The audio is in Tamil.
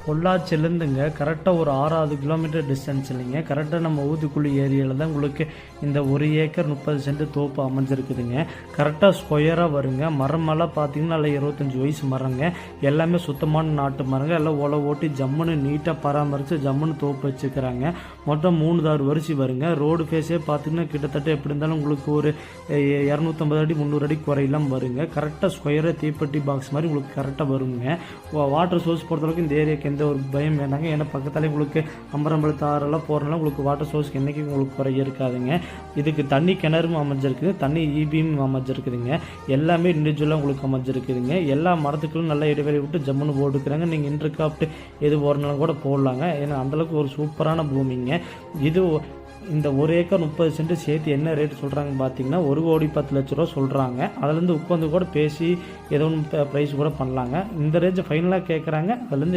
பொள்ளாச்சிலேருந்துங்க கரெக்டாக ஒரு 6 கிலோமீட்டர் டிஸ்டன்ஸ் இல்லைங்க. கரெக்டாக நம்ம ஊத்துக்குழி ஏரியாவில் தான் உங்களுக்கு இந்த 1 ஏக்கர் 30 சென்ட் தோப்பு அமைஞ்சிருக்குதுங்க. கரெக்டாக ஸ்கொயராக வருங்க. மரமெல்லாம் பார்த்தீங்கன்னா நல்லா 25 வயசு மரங்க. எல்லாமே சுத்தமான நாட்டு மரங்க. எல்லாம் ஒலை ஓட்டி ஜம்முன்னு நீட்டாக பராமரித்து ஜம்முன்னு தோப்பு வச்சுக்கிறாங்க. மொத்தம் 3 தார் வரிசை வருங்க. ரோடு ஃபேஸே பார்த்தீங்கன்னா கிட்டத்தட்ட எப்படி இருந்தாலும் உங்களுக்கு ஒரு 250 அடி 300 அடி குறையெல்லாம் வருங்க. கரெக்டாக ஸ்கொயராக தீப்பெட்டி பாக்ஸ் மாதிரி உங்களுக்கு கரெக்டாக வருங்க. வாட்டர் சோர்ஸ் பொறுத்தளவுக்கு இந்த ஏரியாவுக்கு எந்த ஒரு பயம் வேணாங்க. ஏன்னா பக்கத்தாலே உங்களுக்கு அம்பரம்பலத்து ஆறெல்லாம் போகிறனால உங்களுக்கு வாட்டர் சோர்ஸ்க்கு என்றைக்கு உங்களுக்கு குறைய இருக்காதுங்க. இதுக்கு தண்ணி கிணறும் அமைஞ்சிருக்குது, தண்ணி ஈபியும் அமைஞ்சிருக்குதுங்க. எல்லாமே இண்டிவிஜுவலாக உங்களுக்கு அமைஞ்சிருக்குதுங்க. எல்லா மரத்துக்களும் நல்லா இடைவெளி விட்டு ஜம்முன்னு போட்டுக்கிறாங்க. நீங்கள் இன்டர்கிராஃப்ட் எது போடனாலும் கூட போடலாங்க. ஏன்னா அந்தளவுக்கு ஒரு சூப்பரான பூமிங்க இது. இந்த 1 ஏக்கர் 30 சென்ட் சேர்த்து என்ன ரேட் சொல்கிறாங்கன்னு பார்த்தீங்கன்னா 1,10,00,000 சொல்கிறாங்க. அதுலேருந்து உட்காந்து கூட பேசி ஏதோ ஒன்று ப்ரைஸ் கூட பண்ணலாங்க. இந்த ரேஞ்சு ஃபைனலாக கேட்குறாங்க. அதுலேருந்து